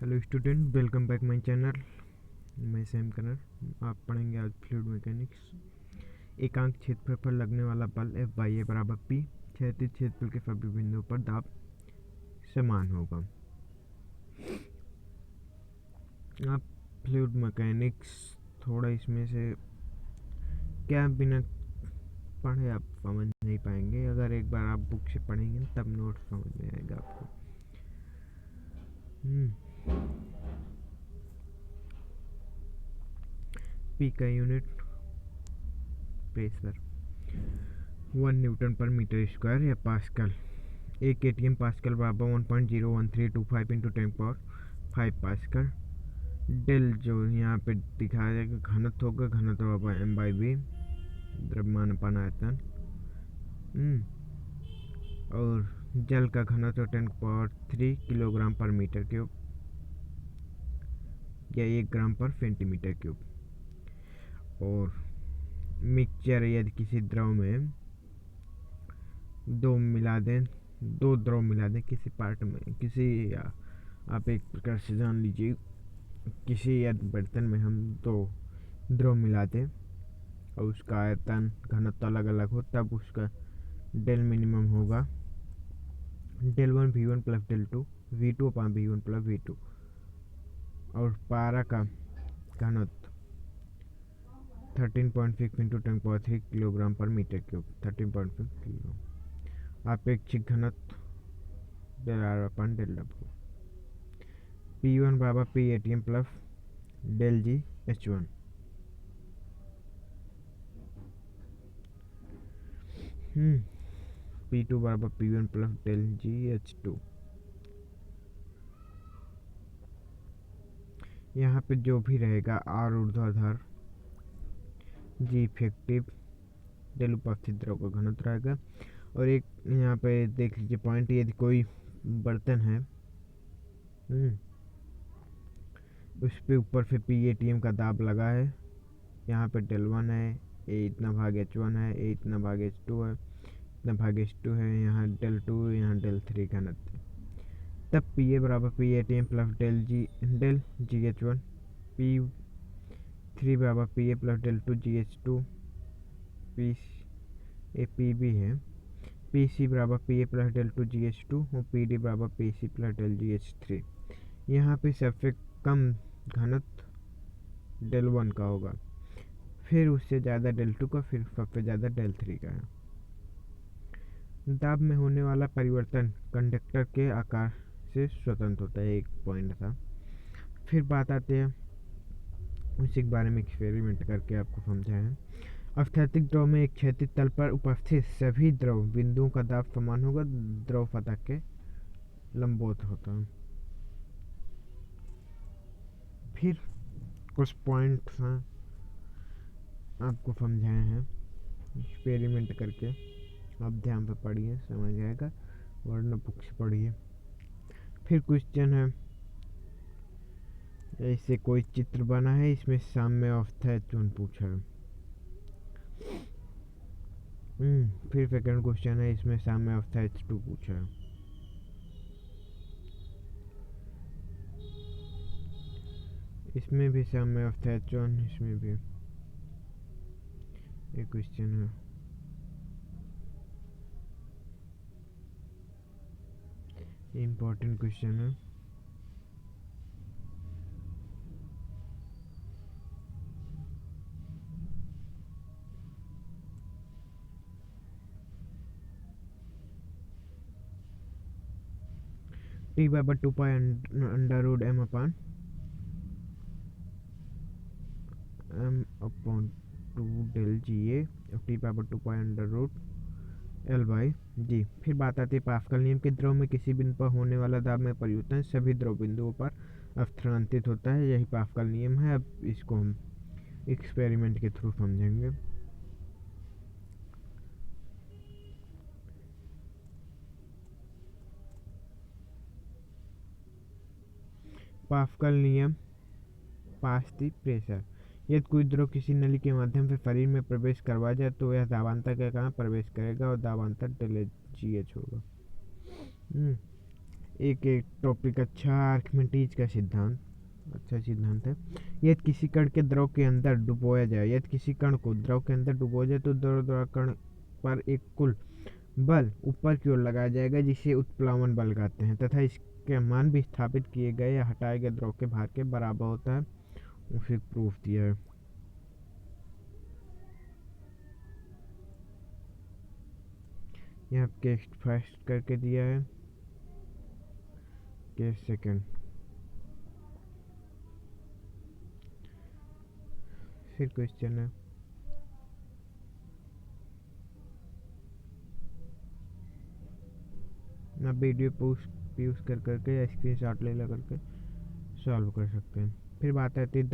Hello student, welcome back my channel. मैं Sam Kannada. आप पढ़ेंगे आज फ्लूइड मैकेनिक्स। एकांक क्षेत्रफल पर लगने वाला बल एफ बाई ए बराबर पी। क्षैतिज क्षेत्रफल के सभी बिंदुओं पर दाब समान होगा। आप फ्लूइड मैकेनिक्स थोड़ा इसमें से क्या बिना पढ़े आप समझ नहीं पाएंगे। अगर एक बार आप बुक से पढ़ेंगे तब नोट समझ में आएगा आपको। पी का यूनिट प्रेशर 1 न्यूटन पर मीटर स्क्वायर या पास्कल। एक एटीएम पास्कल बराबर 1.01325 इंटू 10⁵ पास्कल। डेल जो यहाँ पे दिखाया जाएगा घनत्व होगा, घनत्व बराबर एम बाई बी, द्रव्यमान अपन आयतन। और जल का घनत्व 10⁻³ किलोग्राम पर मीटर क्यूब या 1 ग्राम पर सेंटीमीटर क्यूब। और मिक्सचर यदि किसी द्रव में दो द्रव मिला दें किसी पार्ट में, आप एक प्रकार से जान लीजिए किसी यदि बर्तन में हम दो द्रव मिला दें और उसका आयतन घनत्व अलग अलग हो, तब उसका डेल मिनिमम होगा del1 v1 plus del2 v2 अपान v1 प्लस v2। और पारा का घनत्व 13.6 इंटू 10⁻³ किलोग्राम पर मीटर क्यूब, 13.6 किलो। आपेक्षिक घनत्व del R अपान del W। P1 बराबर P ATM plus del G H1। P2 बराबर P1 plus del G H2। यहाँ पे जो भी रहेगा R ऊर्ध्वाधर, G इफेक्टिव, del उपस्थित द्रव का घनत्व रहेगा। और एक यहाँ पे देख लीजिए पॉइंट, यदि कोई बर्तन है उस पे ऊपर से पी एटीएम का दाब लगा है, यहाँ पे del1 है, ए इतना भाग H1 है, ए इतना भाग H2 है, इतना भाग H2 है, यहाँ del2, यहाँ del3 घनत्व। तब पी ए बराबर P ATM plus del G H1। P3 बराबर P A plus del2 G H2। P B है पी सी बराबर P A plus del2 G H2 और पी डी बराबर P C plus del G H3। यहाँ पे सबसे कम घनत्व del1 का होगा, फिर उससे ज़्यादा del2 का, फिर सबसे ज़्यादा del3 का है। दाब में होने वाला परिवर्तन कंडक्टर के आकार से स्वतंत्र होता है, एक पॉइंट था। फिर बात आती है उसी के बारे में एक्सपेरिमेंट करके आपको समझाएं। अस्थैतिक द्रव में एक क्षैतिज तल पर उपस्थित सभी द्रव बिंदुओं का दाब समान होगा, द्रव सतह के लंबवत होता है। फिर कुछ पॉइंट्स हैं आपको समझाए हैं एक्सपेरिमेंट करके, आप ध्यान से पढ़िए, समझ आएगा, वरना बुक से पढ़िए। फिर क्वेश्चन है, ऐसे कोई चित्र बना है, इसमें साम्य अवस्था H1 पूछा है। फिर सेकंड क्वेश्चन है, इसमें साम्य अवस्था H2 पूछा है। इसमें भी साम्य अवस्था H1, इसमें भी एक क्वेश्चन है। इम्पोर्टेंट क्वेश्चन है। T बराबर 2 pi under root m upon 2 del GA और T बराबर 2 pi under root L by G। फिर बात आती है पास्कल नियम के। द्रव में किसी बिंदु पर होने वाला दाब में परिवर्तन सभी द्रव बिंदुओं पर स्थानांतरित होता है, यही पास्कल नियम है। अब इसको हम एक्सपेरिमेंट के थ्रू समझेंगे। पास्कल नियम, पास्ती प्रेशर। यदि कोई द्रव किसी नली के माध्यम से शरीर में प्रवेश करवा जाए तो यह दाबांतर के कारण प्रवेश करेगा और दाबांतर del GH होगा। एक एक टॉपिक अच्छा, आर्किमिडीज का सिद्धांत अच्छा सिद्धांत है। यदि किसी कण के द्रव के अंदर डुबोया जाए, यदि किसी कण को द्रव के अंदर डुबोया जाए तो द्रव कण पर एक कुल बल ऊपर की ओर लगाया जाएगा जिसे उत्प्लावन बल कहते हैं, तथा इसके मान भी स्थापित किए गए या हटाए गए द्रव के भार के बराबर होता है। उसे प्रूफ दिया है। यहाँ केस फर्स्ट करके दिया है, केस सेकंड। फिर क्वेश्चन है आप वीडियो पोस्ट यूज कर करके या स्क्रीन शॉट ले ला करके सॉल्व कर सकते हैं। फिर बात आती है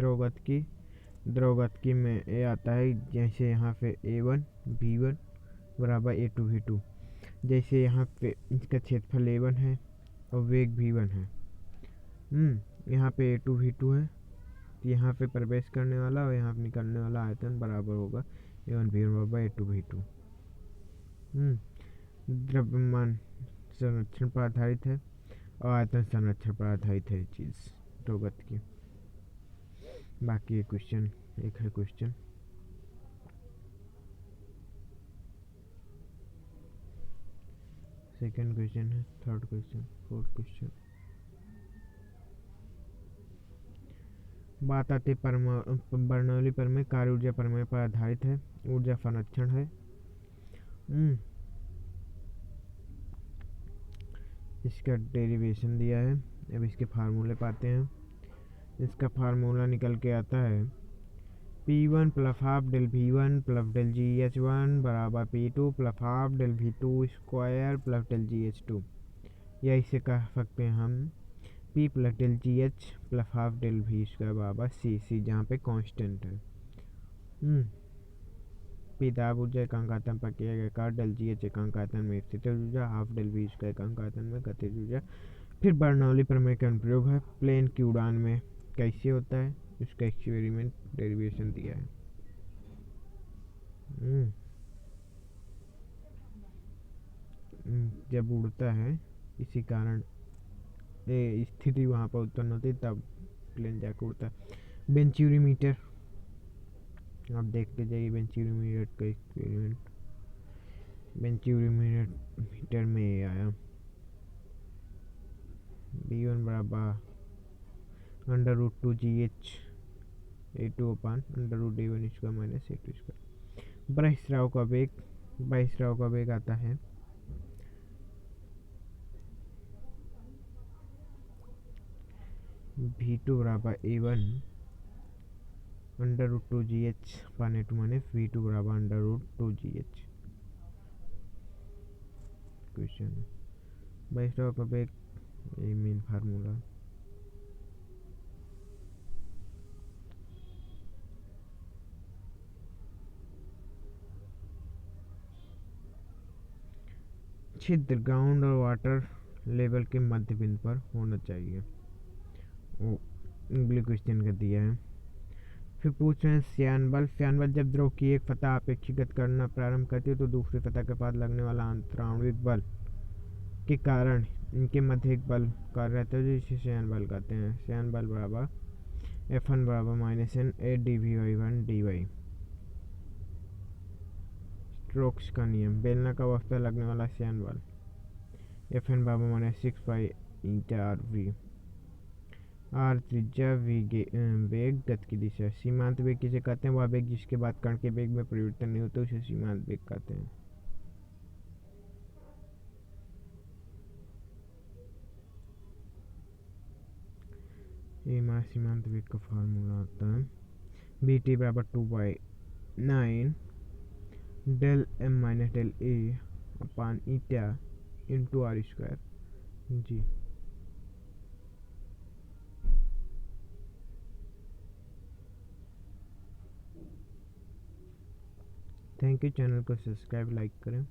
द्रवगतिकी में ये आता है जैसे यहाँ पे A1 V1 बराबर A2 V2। जैसे यहाँ पे इसका क्षेत्रफल A1 है और वेग V1 है। यहाँ पे A2 V2 है, तो यहाँ पे प्रवेश करने वाला और यहाँ पे निकलने वाला आयतन बराबर होगा A1 V1 बराबर A2 V2। द्रव्यमान संरक्षण पर आधारित है और आयतन संरक्षण पर आधारित है चीज़ द्रवगतिकी। बाकी एक है क्वेश्चन सेकंड क्वेश्चन है, थर्ड क्वेश्चन, फोर्थ क्वेश्चन। बात आती बर्नौली प्रमेय कार्य ऊर्जा प्रमेय पर आधारित है, ऊर्जा संरक्षण है। इसका डेरिवेशन दिया है। अब इसके फार्मूले पाते हैं। इसका फार्मूला निकल के आता है P1 plus half del V1 plus del GH1 बराबर P2 plus half del V2 square plus del GH2, या इसे कह सकते हैं हम P plus del GH plus half del V square बराबर C जहाँ पे कांस्टेंट है। P दाब ऊर्जा एकांक आयतन पर किया गया कार्य, डेल GH एकांक आयतन में स्थित ऊर्जा, हाफ डेल V स्क्वायर एकांक आयतन में गतिज ऊर्जा। फिर बर्नौली प्रमेय का अनुप्रयोग है प्लेन की उड़ान में कैसे होता है, इसका एक्सपेरिमेंट डेरिवेशन दिया है। जब उड़ता है इसी कारण स्थिति वहाँ पर उत्पन्न होती तब प्लेन जाकर उड़ता है। बेंचुरीमीटर आप देखते जाइए, बेंचुरीमीटर का एक्सपेरिमेंट। बेंचुरीमीटर में ये आया B1 बराबर √2 GH A2 अपान √A1 square minus A2 square. बहिस्राव का वेग आता है V2 बराबर A1 √2 GH अपान A2 माइनस V2 बराबर √2 GH। क्वेश्चन बहिस्राव का वेग, ये मेन फार्मूला। छिद्र ग्राउंड और वाटर लेवल के मध्य बिंदु पर होना चाहिए। अगले क्वेश्चन का दिया है। फिर पूछ रहे हैं श्यान बल जब द्रव की एक सतह अपेक्षिगत करना प्रारंभ करती है तो दूसरी सतह के पास लगने वाला अंतराणविक बल के कारण इनके मध्य एक बल कार्य रहता है जिसे श्यान बल कहते हैं। श्यान बल बराबर F1 बराबर -N dV/1 dy। स्ट्रोक्स का नियम, बेलनाकार वस्तु पर लगने वाला श्यान बल Fn बराबर -6 पाई ईटा RV। आर त्रिज्या वेग गति की दिशा। सीमांत वेग किसे कहते हैं? वह वेग जिसके बाद कण के वेग में परिवर्तन नहीं होता उसे सीमांत वेग कहते हैं। ये हमारा सीमांत वेग का फार्मूला होता है BT बराबर 2/9 del M minus del A upon eta into R square G. Thank you. Channel को सब्सक्राइब लाइक करें।